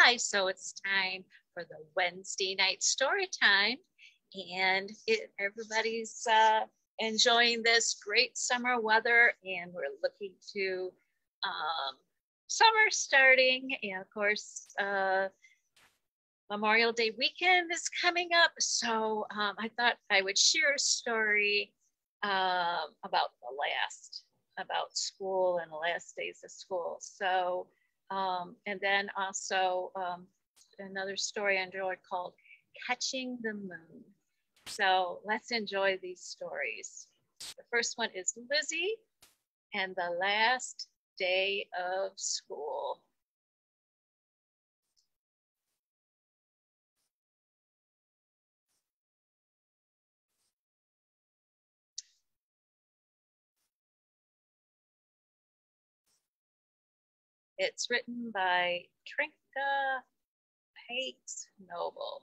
July, so it's time for the Wednesday night story time. And everybody's enjoying this great summer weather, and we're looking to summer starting. And of course, Memorial Day weekend is coming up. So I thought I would share a story about school and the last days of school. So, and then also another story I enjoyed called Catching the Moon. So let's enjoy these stories. The first one is Lizzie and the last day of school. It's written by Trinka, Hakes, Noble.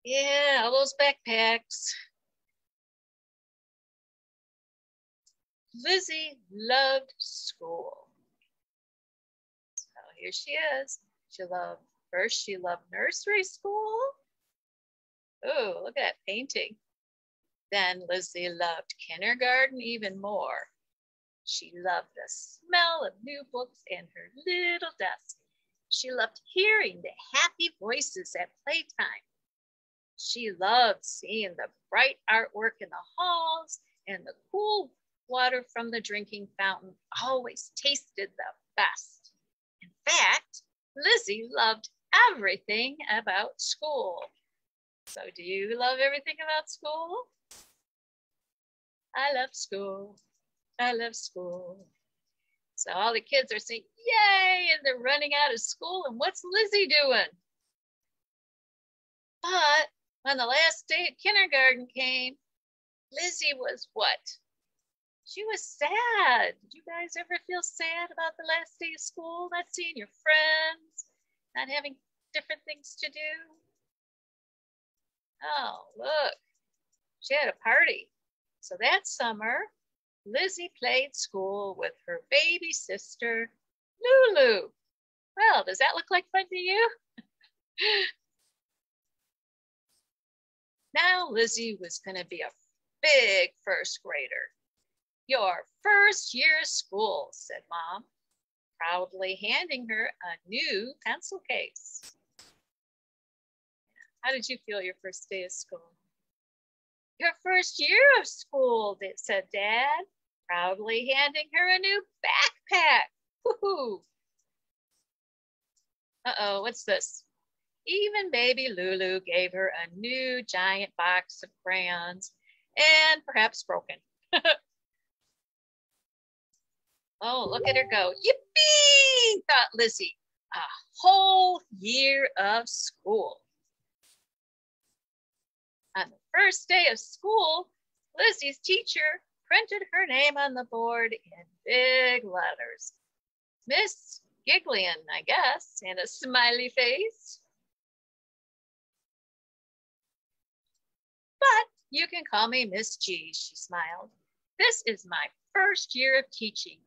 Yeah, all those backpacks. Lizzie loved school. So here she is. She loved nursery school. Oh, look at that painting. Then Lizzie loved kindergarten even more. She loved the smell of new books and her little desk. She loved hearing the happy voices at playtime. She loved seeing the bright artwork in the halls, and the cool water from the drinking fountain always tasted the best. In fact, Lizzie loved everything about school. So do you love everything about school? I love school. I love school. So all the kids are saying, yay, and they're running out of school. And what's Lizzie doing? But when the last day of kindergarten came, Lizzie was what? She was sad. Did you guys ever feel sad about the last day of school? Not seeing your friends, not having different things to do? Oh, look, she had a party. So that summer, Lizzie played school with her baby sister, Lulu. Well, does that look like fun to you? Now Lizzie was going to be a big first grader. Your first year of school, said Mom, proudly handing her a new pencil case. How did you feel your first day of school? Your first year of school, said Dad, proudly handing her a new backpack. Woohoo! Uh-oh, what's this? Even baby Lulu gave her a new giant box of crayons, and perhaps broken. Oh, look at her go. Yippee, thought Lizzie. A whole year of school. On the first day of school, Lizzie's teacher printed her name on the board in big letters. Miss Giggling, I guess, and a smiley face. But you can call me Miss G, she smiled. This is my first year of teaching,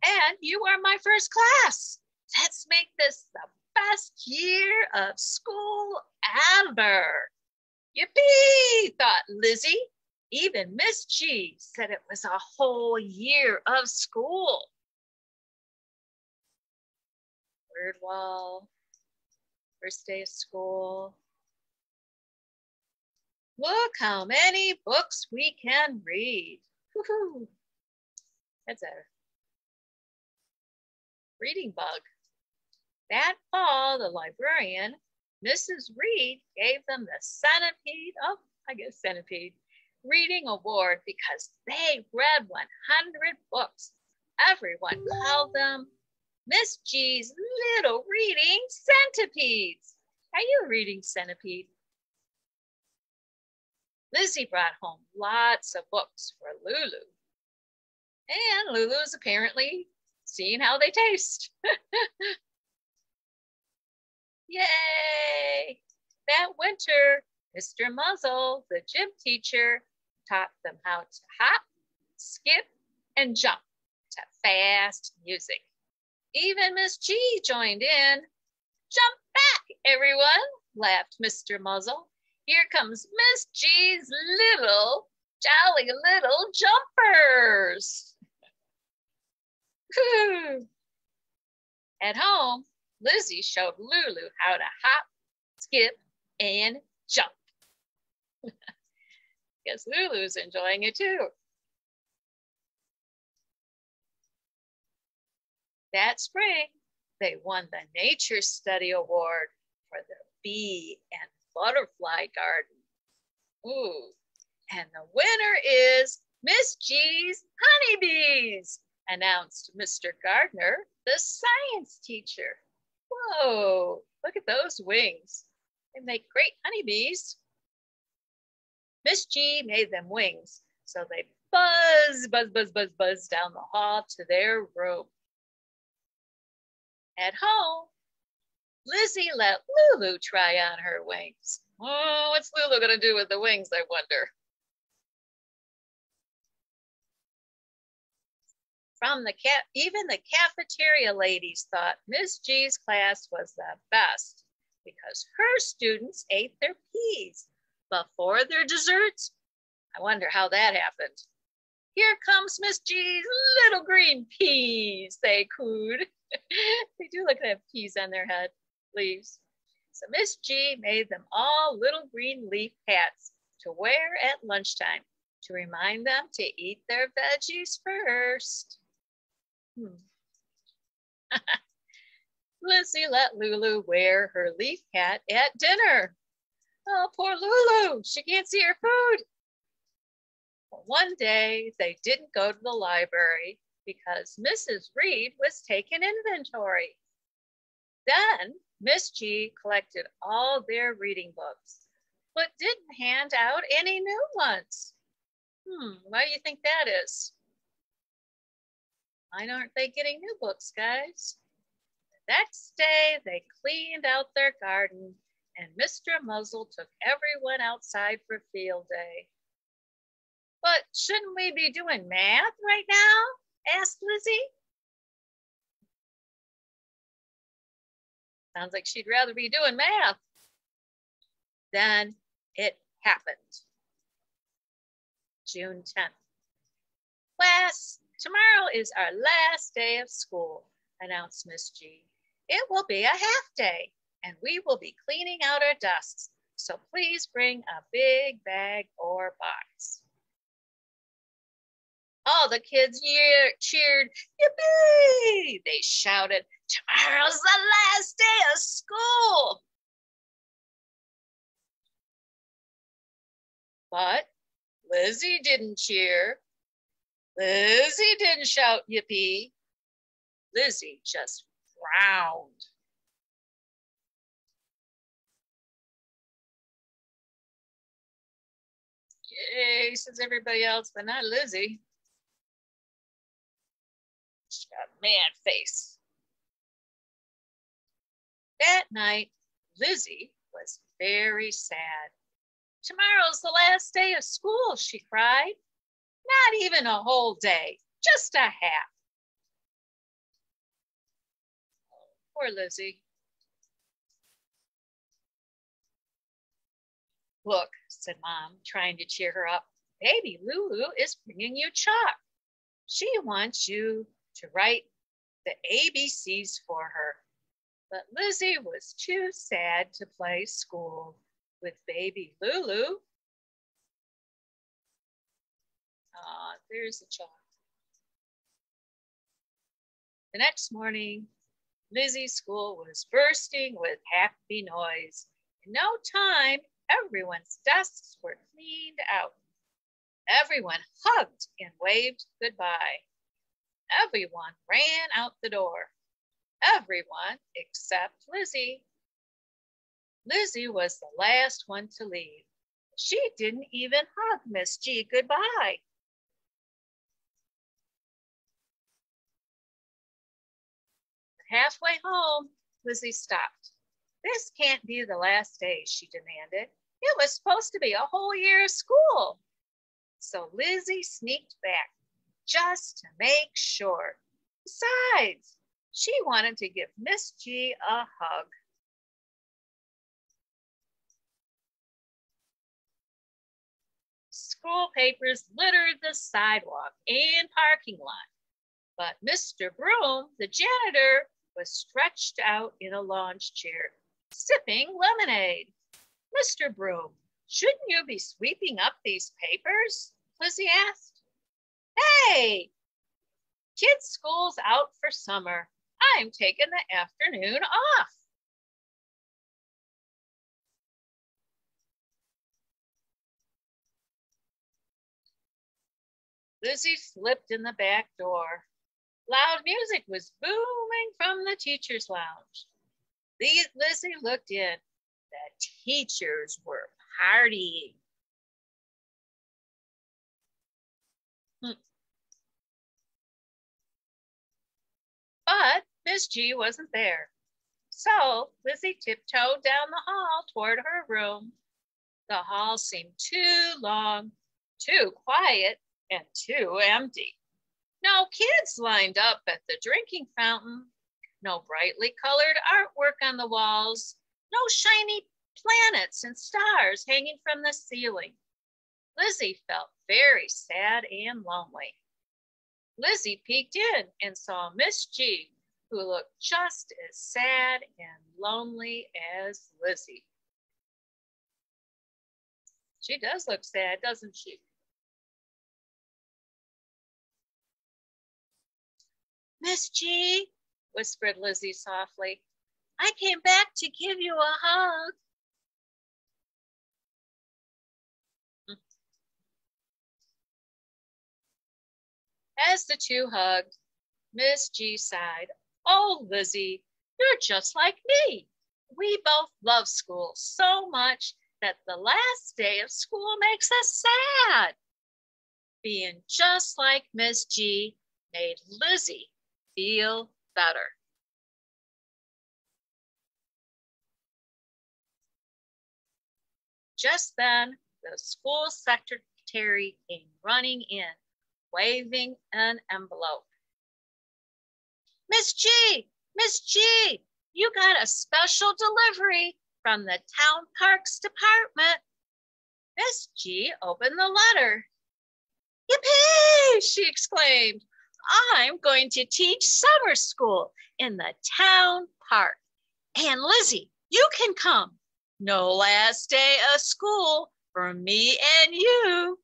and you are my first class. Let's make this the best year of school ever. Yippee, thought Lizzie. Even Miss G said it was a whole year of school. Word wall, first day of school. Look how many books we can read. Woohoo! That's a reading bug. That fall, the librarian, Mrs. Reed, gave them the centipede reading award because they read 100 books. Everyone called them Miss G's little reading centipedes. Are you a reading centipede? Lizzie brought home lots of books for Lulu. And Lulu's apparently seeing how they taste. Yay! That winter, Mr. Muzzle, the gym teacher, taught them how to hop, skip, and jump to fast music. Even Miss G joined in. Jump back, everyone, laughed Mr. Muzzle. Here comes Miss G's little, jolly little jumpers. At home, Lizzie showed Lulu how to hop, skip, and jump. Guess Lulu's enjoying it too. That spring, they won the Nature Study Award for the bee and butterfly garden. Ooh, and the winner is Miss G's honeybees, announced Mr. Gardner, the science teacher. Whoa, look at those wings. They make great honeybees. Miss G made them wings, so they buzz, buzz, buzz, buzz, buzz down the hall to their room. At home, Lizzie let Lulu try on her wings. Oh, what's Lulu gonna do with the wings, I wonder? Even the cafeteria ladies thought Miss G's class was the best because her students ate their peas before their desserts. I wonder how that happened. Here comes Miss G's little green peas, they cooed. They do look like they have peas on their head, leaves. So Miss G made them all little green leaf hats to wear at lunchtime to remind them to eat their veggies first. Lizzie let Lulu wear her leaf hat at dinner. Oh, poor Lulu, she can't see her food. But one day they didn't go to the library because Mrs. Reed was taking inventory. Then Miss G collected all their reading books, but didn't hand out any new ones. Why do you think that is? Why aren't they getting new books, guys? The next day, they cleaned out their garden, and Mr. Muzzle took everyone outside for field day. But shouldn't we be doing math right now? Asked Lizzie. Sounds like she'd rather be doing math. Then it happened. June 10th. Class, tomorrow is our last day of school, announced Miss G. It will be a half day, and we will be cleaning out our desks, so please bring a big bag or box. All the kids cheered, yippee! They shouted, tomorrow's the last day of school. But Lizzie didn't cheer. Lizzie didn't shout yippee. Lizzie just frowned. Yay, says everybody else, but not Lizzie. She got a mad face. That night, Lizzie was very sad. Tomorrow's the last day of school, she cried. Not even a whole day, just a half. Poor Lizzie. Look, said Mom, trying to cheer her up. Baby Lulu is bringing you chalk. She wants you to write the ABCs for her. But Lizzie was too sad to play school with baby Lulu. There's the chalk. The next morning, Lizzie's school was bursting with happy noise. In no time, everyone's desks were cleaned out. Everyone hugged and waved goodbye. Everyone ran out the door. Everyone except Lizzie. Lizzie was the last one to leave. She didn't even hug Miss G goodbye. Halfway home, Lizzie stopped. This can't be the last day, she demanded. It was supposed to be a whole year of school. So Lizzie sneaked back just to make sure. Besides, She wanted to give Miss G a hug. School papers littered the sidewalk and parking lot, but Mr. Broom, the janitor, was stretched out in a lounge chair, sipping lemonade. Mr. Broom, shouldn't you be sweeping up these papers? Lizzie asked. Hey, kids' school's out for summer. I'm taking the afternoon off. Lizzie slipped in the back door. Loud music was booming from the teacher's lounge. Lizzie looked in. The teachers were partying. But Miss G wasn't there. So Lizzie tiptoed down the hall toward her room. The hall seemed too long, too quiet, and too empty. No kids lined up at the drinking fountain. No brightly colored artwork on the walls. No shiny planets and stars hanging from the ceiling. Lizzie felt very sad and lonely. Lizzie peeked in and saw Miss G, who looked just as sad and lonely as Lizzie. She does look sad, doesn't she? Miss G, whispered Lizzie softly, I came back to give you a hug. As the two hugged, Miss G sighed. Oh, Lizzie, you're just like me. We both love school so much that the last day of school makes us sad. Being just like Miss G made Lizzie feel better. Just then, the school secretary came running in, waving an envelope. Miss G, you got a special delivery from the town parks department. Miss G opened the letter. Yippee, she exclaimed. I'm going to teach summer school in the town park. And Lizzie, you can come. No last day of school for me and you.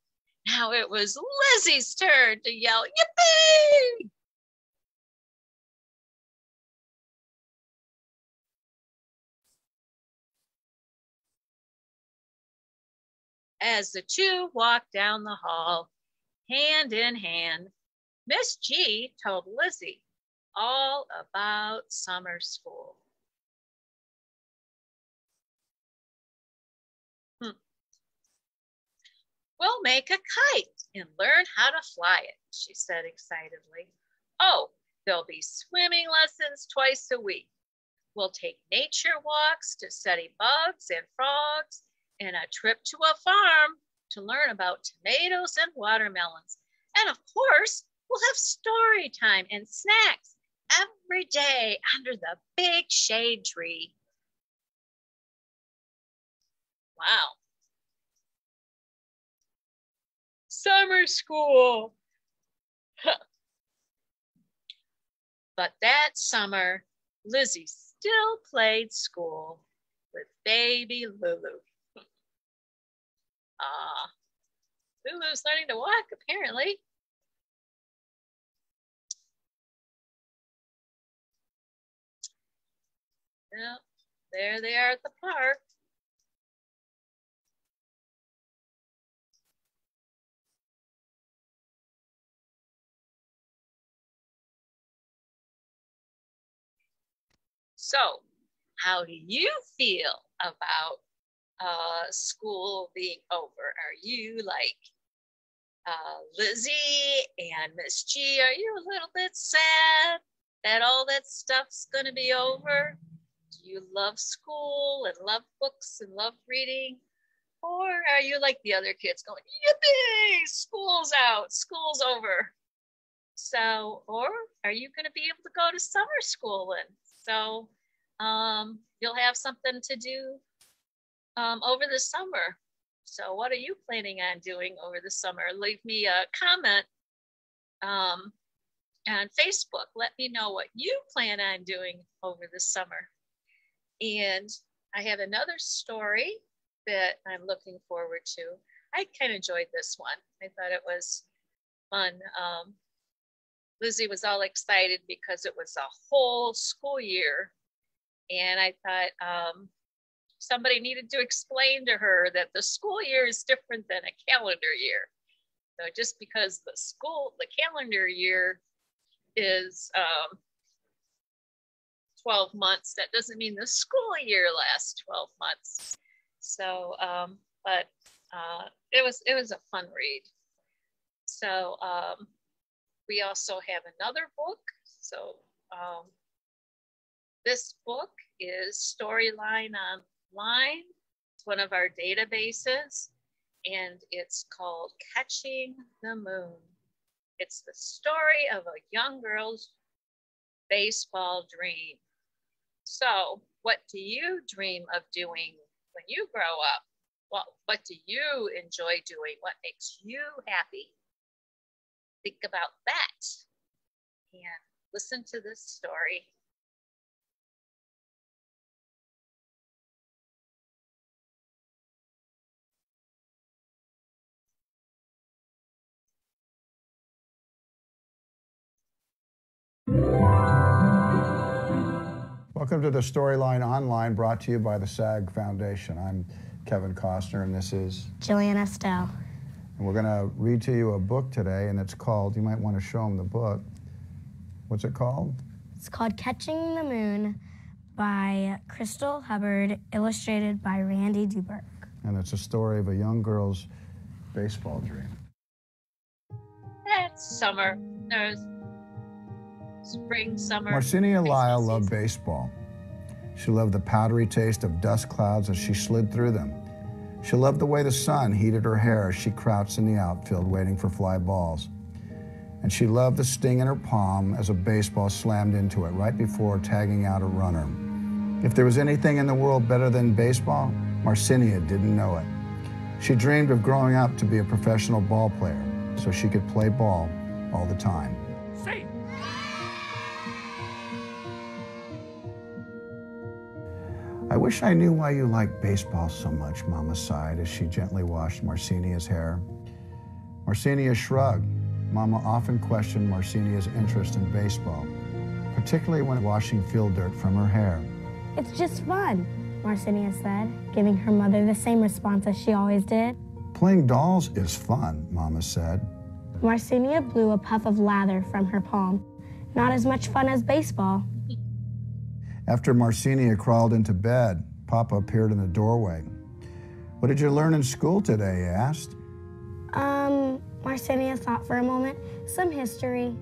Now it was Lizzie's turn to yell, yippee! As the two walked down the hall, hand in hand, Miss G told Lizzie all about summer school. We'll make a kite and learn how to fly it, she said excitedly. Oh, there'll be swimming lessons twice a week. We'll take nature walks to study bugs and frogs and a trip to a farm to learn about tomatoes and watermelons. And of course, we'll have story time and snacks every day under the big shade tree. Wow. Summer school. But that summer, Lizzie still played school with baby Lulu. Lulu's learning to walk, apparently. Yep, there they are at the park. So, how do you feel about school being over? Are you like Lizzie and Miss G? Are you a little bit sad that all that stuff's going to be over? Do you love school and love books and love reading? Or are you like the other kids going, yippee, school's out, school's over? So, or are you going to be able to go to summer school? And so you'll have something to do over the summer. So what are you planning on doing over the summer? Leave me a comment on Facebook. Let me know what you plan on doing over the summer. And I have another story that I'm looking forward to. I kind of enjoyed this one. I thought it was fun. Lizzie was all excited because it was a whole school year. And I thought somebody needed to explain to her that the school year is different than a calendar year. So just because the calendar year is 12 months, that doesn't mean the school year lasts 12 months. So, but it was a fun read. So we also have another book. So this book is Storyline Online. It's one of our databases, and it's called Catching the Moon. It's the story of a young girl's baseball dream. So what do you dream of doing when you grow up? Well, what do you enjoy doing? What makes you happy? Think about that and listen to this story. Welcome to the Storyline Online, brought to you by the SAG Foundation. I'm Kevin Costner, and this is Jillian Estelle. And we're going to read to you a book today, and it's called, you might want to show them the book. What's it called? It's called Catching the Moon by Crystal Hubbard, illustrated by Randy Duberg. And it's a story of a young girl's baseball dream. It's summer. There's spring, summer. Marcinia Lyle loved baseball. She loved the powdery taste of dust clouds as she slid through them. She loved the way the sun heated her hair as she crouched in the outfield waiting for fly balls. And she loved the sting in her palm as a baseball slammed into it right before tagging out a runner. If there was anything in the world better than baseball, Marcinia didn't know it. She dreamed of growing up to be a professional ball player so she could play ball all the time. Say. I wish I knew why you like baseball so much, Mama sighed as she gently washed Marcinia's hair. Marcinia shrugged. Mama often questioned Marcinia's interest in baseball, particularly when washing field dirt from her hair. It's just fun, Marcinia said, giving her mother the same response as she always did. Playing dolls is fun, Mama said. Marcinia blew a puff of lather from her palm. Not as much fun as baseball. After Marcinia crawled into bed, Papa appeared in the doorway. What did you learn in school today, he asked. Marcinia thought for a moment. Some history.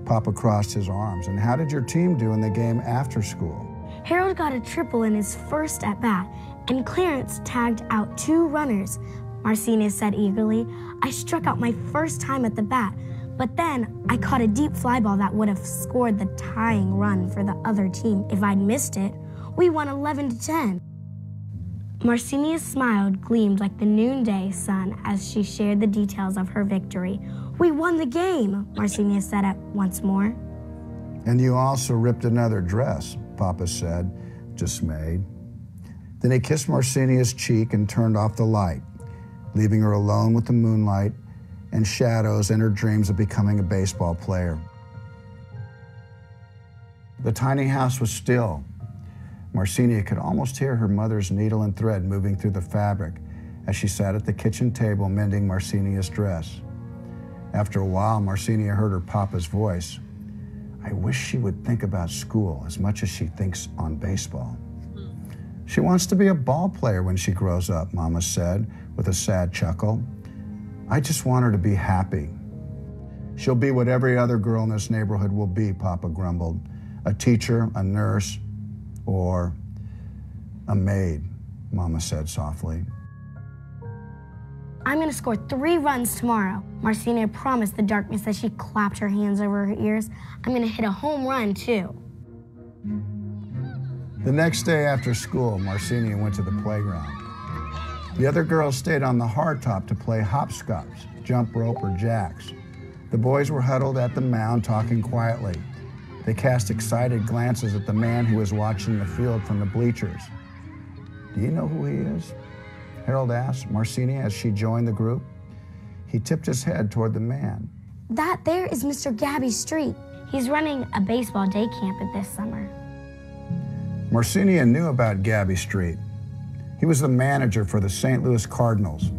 Papa crossed his arms. And how did your team do in the game after school? Harold got a triple in his first at-bat, and Clarence tagged out 2 runners. Marcinia said eagerly. I struck out my first time at the bat, but then I caught a deep fly ball that would have scored the tying run for the other team if I'd missed it. We won 11-10. Marcinia's smile gleamed like the noonday sun as she shared the details of her victory. We won the game, Marcinia said once more. And you also ripped another dress, Papa said, dismayed. Then he kissed Marcinia's cheek and turned off the light, leaving her alone with the moonlight and shadows and her dreams of becoming a baseball player. The tiny house was still. Marcinia could almost hear her mother's needle and thread moving through the fabric as she sat at the kitchen table mending Marcinia's dress. After a while, Marcinia heard her papa's voice. I wish she would think about school as much as she thinks on baseball. She wants to be a ball player when she grows up, Mama said with a sad chuckle. I just want her to be happy. She'll be what every other girl in this neighborhood will be, Papa grumbled. A teacher, a nurse, or a maid, Mama said softly. I'm going to score 3 runs tomorrow. Marcinia promised the darkness as she clapped her hands over her ears. I'm going to hit a home run, too. The next day after school, Marcinia went to the playground. The other girls stayed on the hardtop to play hopscotch, jump rope, or jacks. The boys were huddled at the mound talking quietly. They cast excited glances at the man who was watching the field from the bleachers. "Do you know who he is?" Harold asked Marcinia as she joined the group. He tipped his head toward the man. "That there is Mr. Gabby Street. He's running a baseball day camp this summer." Marcinia knew about Gabby Street. He was the manager for the St. Louis Cardinals.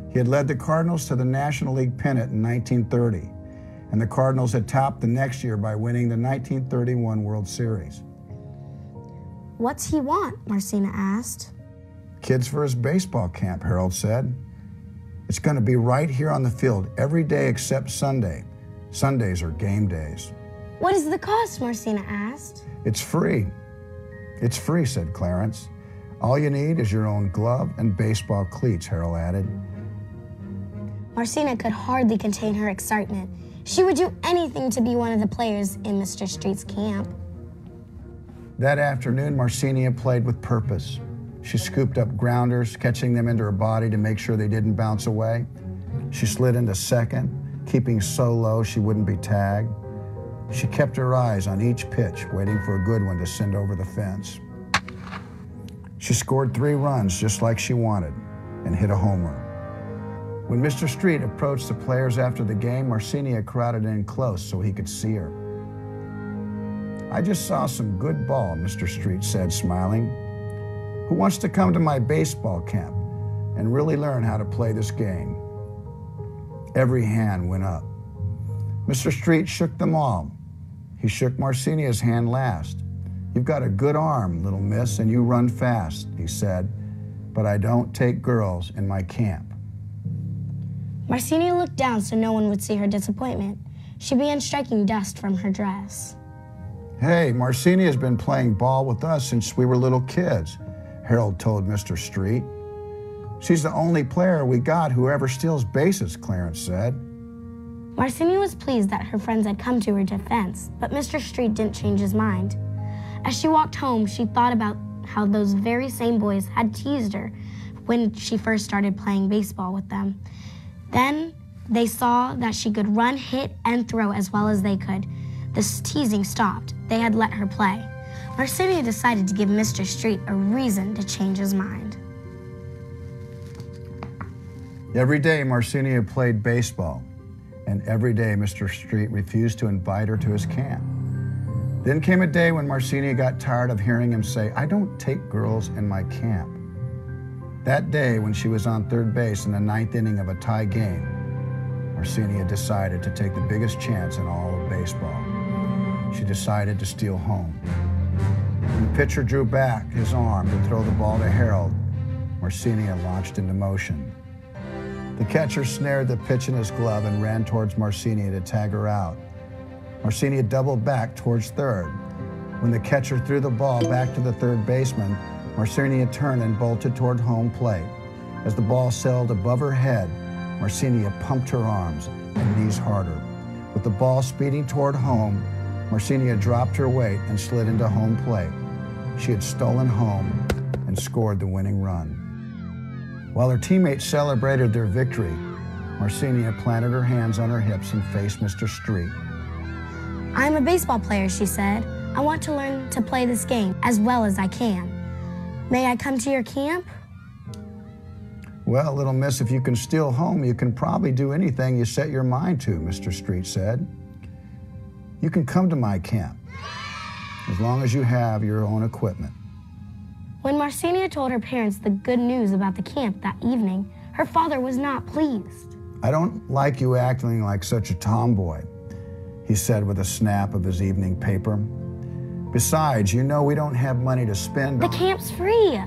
He had led the Cardinals to the National League pennant in 1930, and the Cardinals had topped the next year by winning the 1931 World Series. "What's he want?" Marcinia asked. "Kids for his baseball camp," Harold said. "It's going to be right here on the field every day except Sunday. Sundays are game days." "What is the cost?" Marcinia asked. "It's free." "It's free," said Clarence. "All you need is your own glove and baseball cleats," Harold added. Marcinia could hardly contain her excitement. She would do anything to be one of the players in Mr. Street's camp. That afternoon, Marcinia played with purpose. She scooped up grounders, catching them into her body to make sure they didn't bounce away. She slid into second, keeping so low she wouldn't be tagged. She kept her eyes on each pitch, waiting for a good one to send over the fence. She scored 3 runs just like she wanted and hit a homer. When Mr. Street approached the players after the game, Marcinia crowded in close so he could see her. "I just saw some good ball," Mr. Street said, smiling. "Who wants to come to my baseball camp and really learn how to play this game?" Every hand went up. Mr. Street shook them all. He shook Marcinia's hand last. "You've got a good arm, little miss, and you run fast," he said, "but I don't take girls in my camp." Marcinia looked down so no one would see her disappointment. She began striking dust from her dress. "Hey, Marcinia's been playing ball with us since we were little kids," Harold told Mr. Street. "She's the only player we got who ever steals bases," Clarence said. Marcinia was pleased that her friends had come to her defense, but Mr. Street didn't change his mind. As she walked home, she thought about how those very same boys had teased her when she first started playing baseball with them. Then they saw that she could run, hit, and throw as well as they could. This teasing stopped. They had let her play. Marcinia decided to give Mr. Street a reason to change his mind. Every day, Marcinia played baseball, and every day Mr. Street refused to invite her to his camp. Then came a day when Marcinia got tired of hearing him say, "I don't take girls in my camp." That day, when she was on third base in the 9th inning of a tie game, Marcinia decided to take the biggest chance in all of baseball. She decided to steal home. When the pitcher drew back his arm to throw the ball to Harold, Marcinia launched into motion. The catcher snared the pitch in his glove and ran towards Marcinia to tag her out. Marcinia doubled back towards third. When the catcher threw the ball back to the third baseman, Marcinia turned and bolted toward home plate. As the ball sailed above her head, Marcinia pumped her arms and knees harder. With the ball speeding toward home, Marcinia dropped her weight and slid into home plate. She had stolen home and scored the winning run. While her teammates celebrated their victory, Marcinia planted her hands on her hips and faced Mr. Street. "I'm a baseball player," she said. "I want to learn to play this game as well as I can. May I come to your camp?" "Well, little miss, if you can steal home, you can probably do anything you set your mind to," Mr. Street said. "You can come to my camp, as long as you have your own equipment." When Marcinia told her parents the good news about the camp that evening, her father was not pleased. "I don't like you acting like such a tomboy," he said with a snap of his evening paper. "Besides, you know we don't have money to spend "The on..." camp's free,"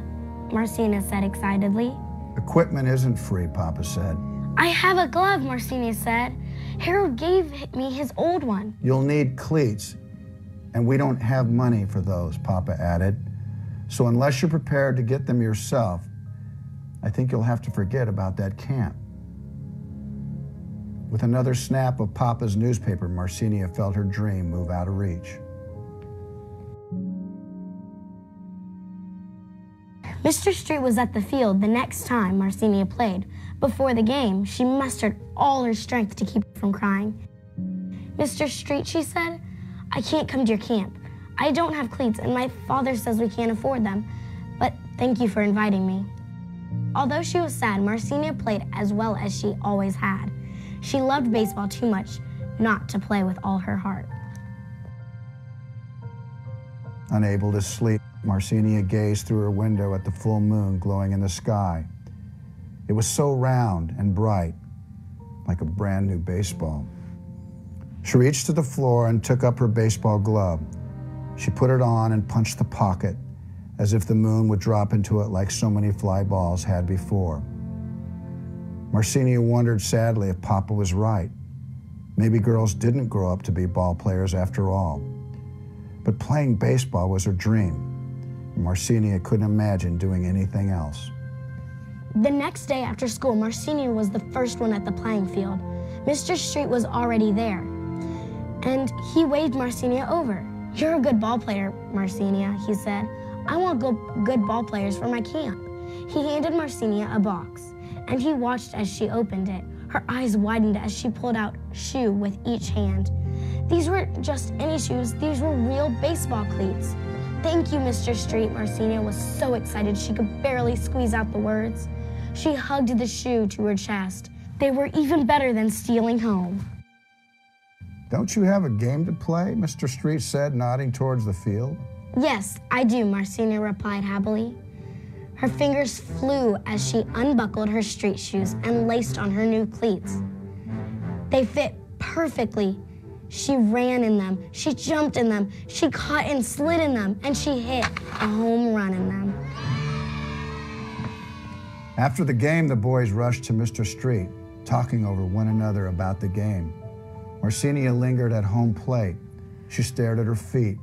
Marcinia said excitedly. "Equipment isn't free," Papa said. "I have a glove," Marcinia said. "Harold gave me his old one." "You'll need cleats, and we don't have money for those," Papa added. "So unless you're prepared to get them yourself, I think you'll have to forget about that camp." With another snap of Papa's newspaper, Marcinia felt her dream move out of reach. Mr. Street was at the field the next time Marcinia played. Before the game, she mustered all her strength to keep from crying. "Mr. Street," she said, "I can't come to your camp. I don't have cleats, and my father says we can't afford them, but thank you for inviting me." Although she was sad, Marcinia played as well as she always had. She loved baseball too much not to play with all her heart. Unable to sleep, Marcinia gazed through her window at the full moon glowing in the sky. It was so round and bright, like a brand new baseball. She reached to the floor and took up her baseball glove. She put it on and punched the pocket, as if the moon would drop into it like so many fly balls had before. Marcinia wondered sadly if Papa was right. Maybe girls didn't grow up to be ball players after all. But playing baseball was her dream, and Marcinia couldn't imagine doing anything else. The next day after school, Marcinia was the first one at the playing field. Mr. Street was already there, and he waved Marcinia over. "You're a good ball player, Marcinia," he said. "I want good ball players for my camp." He handed Marcinia a box, and he watched as she opened it. Her eyes widened as she pulled out a shoe with each hand. These weren't just any shoes, these were real baseball cleats. "Thank you, Mr. Street." Marcinia was so excited she could barely squeeze out the words. She hugged the shoe to her chest. They were even better than stealing home. "Don't you have a game to play?" Mr. Street said, nodding towards the field. "Yes, I do," Marcinia replied happily. Her fingers flew as she unbuckled her street shoes and laced on her new cleats. They fit perfectly. She ran in them, she jumped in them, she caught and slid in them, and she hit a home run in them. After the game, the boys rushed to Mr. Street, talking over one another about the game. Marcinia lingered at home plate. She stared at her feet,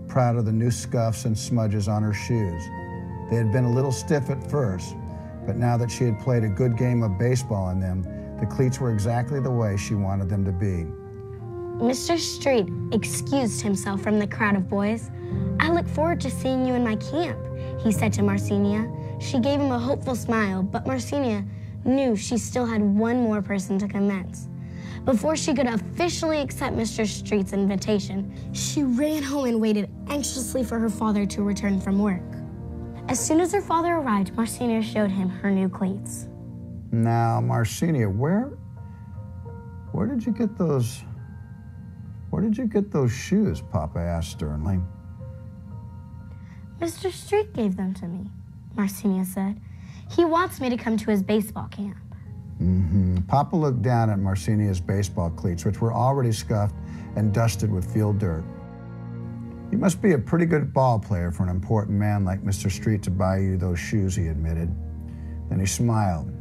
proud of the new scuffs and smudges on her shoes. They had been a little stiff at first, but now that she had played a good game of baseball in them, the cleats were exactly the way she wanted them to be. Mr. Street excused himself from the crowd of boys. "I look forward to seeing you in my camp," he said to Marcinia. She gave him a hopeful smile, but Marcinia knew she still had one more person to convince. Before she could officially accept Mr. Street's invitation, she ran home and waited anxiously for her father to return from work. As soon as her father arrived, Marcinia showed him her new cleats. "Now, Marcinia, where did you get those shoes?" Papa asked sternly. "Mr. Street gave them to me," Marcinia said. "He wants me to come to his baseball camp." Papa looked down at Marcinia's baseball cleats, which were already scuffed and dusted with field dirt. "You must be a pretty good ball player for an important man like Mr. Street to buy you those shoes," he admitted. Then he smiled.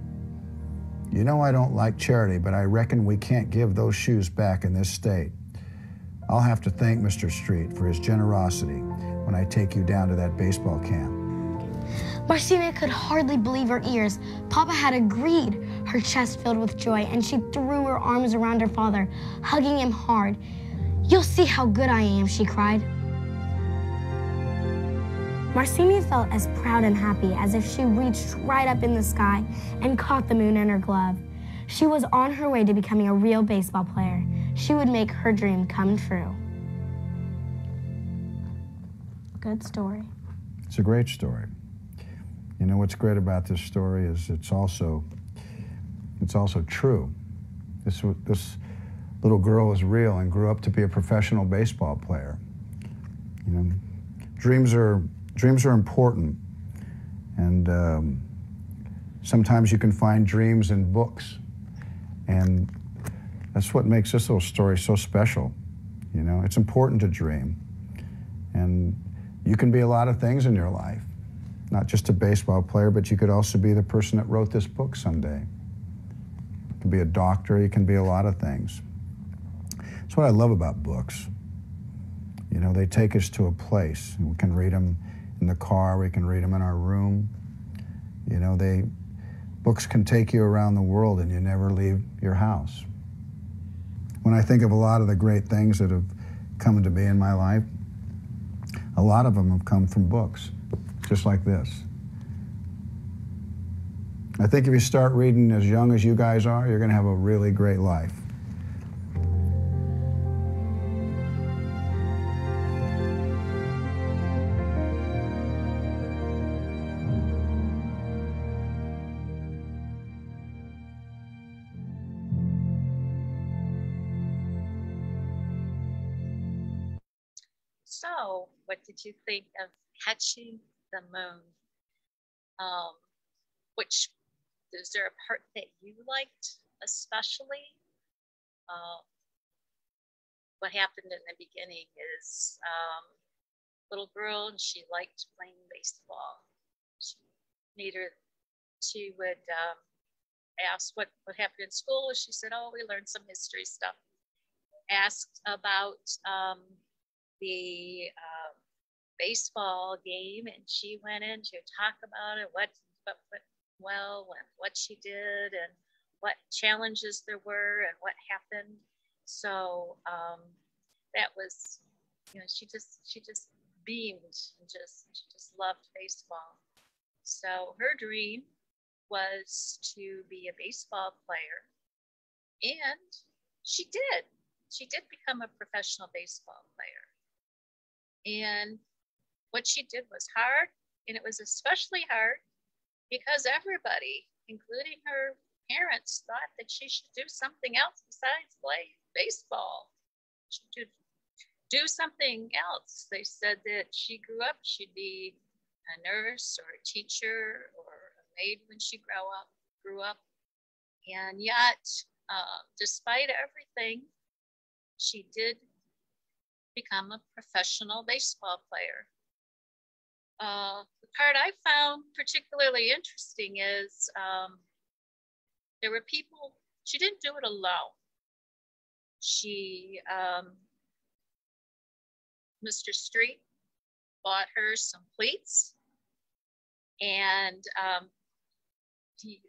"You know I don't like charity, but I reckon we can't give those shoes back in this state. I'll have to thank Mr. Street for his generosity when I take you down to that baseball camp." Marcinia could hardly believe her ears. Papa had agreed. Her chest filled with joy, and she threw her arms around her father, hugging him hard. "You'll see how good I am," she cried. Marcinia felt as proud and happy as if she reached right up in the sky and caught the moon in her glove. She was on her way to becoming a real baseball player. She would make her dream come true. Good story. It's a great story. You know what's great about this story is it's also true. This little girl was real and grew up to be a professional baseball player. You know, dreams are important, and sometimes you can find dreams in books, and that's what makes this little story so special. You know, it's important to dream, and you can be a lot of things in your life. Not just a baseball player, but you could also be the person that wrote this book someday. You can be a doctor, you can be a lot of things. That's what I love about books. You know, they take us to a place, and we can read them in the car, we can read them in our room. You know, books can take you around the world and you never leave your house. When I think of a lot of the great things that have come to me in my life, a lot of them have come from books, just like this. I think if you start reading as young as you guys are, you're going to have a really great life. So, what did you think of Catching the Moon? Is there a part that you liked especially? What happened in the beginning is little girl, and she liked playing baseball. She would ask what happened in school. She said, oh, we learned some history stuff. Asked about the baseball game, and she went in to talk about it, what went well, and what she did, and what challenges there were, and what happened. So that was, she just beamed, and she just loved baseball. So her dream was to be a baseball player, and she did. She did become a professional baseball player. And what she did was hard, and it was especially hard because everybody, including her parents, thought that she should do something else besides play baseball. She should do something else. They said that she grew up, she'd be a nurse or a teacher or a maid when she grew up. And yet, despite everything, she did become a professional baseball player. The part I found particularly interesting is there were people, she didn't do it alone. Mr. Street bought her some cleats, and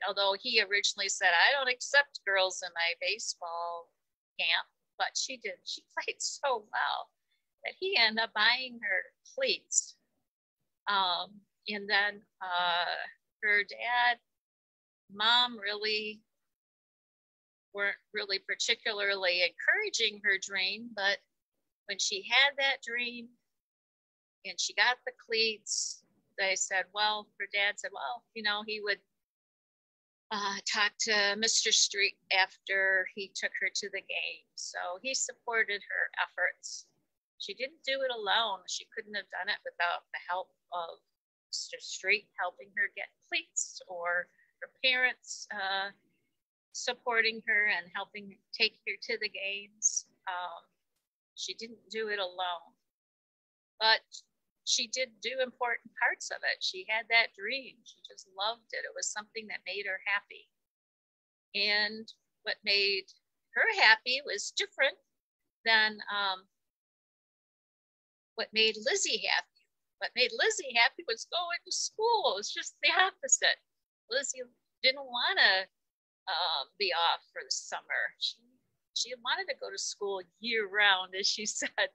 although he originally said, I don't accept girls in my baseball camp, but she did. She played so well that he ended up buying her cleats. And then her dad, mom really weren't really particularly encouraging her dream, but when she had that dream and she got the cleats, they said, well, her dad said, well, he would talk to Mr. Street after he took her to the game. So he supported her efforts. She didn't do it alone. She couldn't have done it without the help of Mr. Street helping her get cleats, or her parents supporting her and helping take her to the games. She didn't do it alone, but she did do important parts of it. She had that dream. She just loved it. It was something that made her happy. And what made her happy was different than what made Lizzie happy. What made Lizzie happy was going to school. It was just the opposite. Lizzie didn't want to be off for the summer. She wanted to go to school year round, as she said.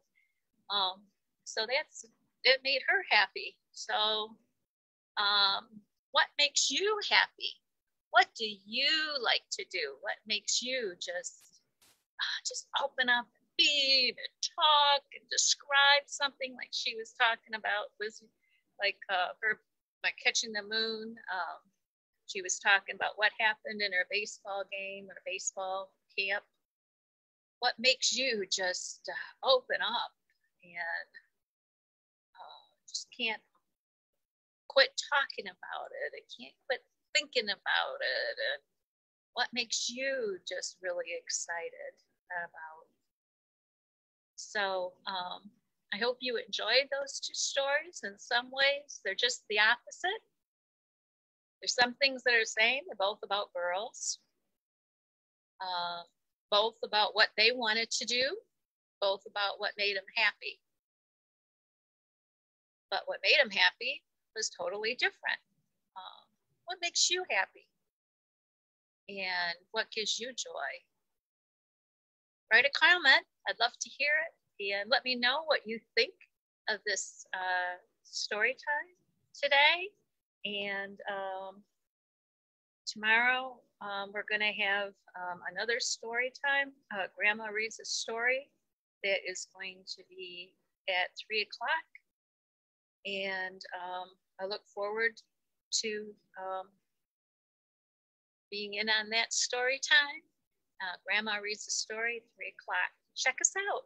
So it made her happy. So what makes you happy? What do you like to do? What makes you just open up and beam and talk and describe something, like she was talking about, Lizzie, like Catching the Moon. She was talking about what happened in her baseball game or baseball camp. What makes you just open up and just can't quit talking about it? I can't quit thinking about it. And what makes you just really excited about? So I hope you enjoyed those two stories. In some ways, they're just the opposite. There's some things that are the same. They're both about girls, both about what they wanted to do, both about what made them happy. But what made them happy was totally different. What makes you happy? And what gives you joy? write a comment. I'd love to hear it. And let me know what you think of this story time today. And tomorrow we're going to have another story time. Grandma reads a story that is going to be at 3 o'clock. And I look forward to being in on that story time. Grandma reads a story at 3 o'clock. Check us out.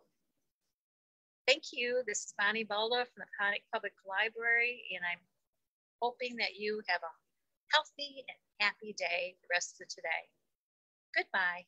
Thank you. This is Bonnie Bola from the Pontiac Public Library, and I'm hoping that you have a healthy and happy day the rest of today. Goodbye.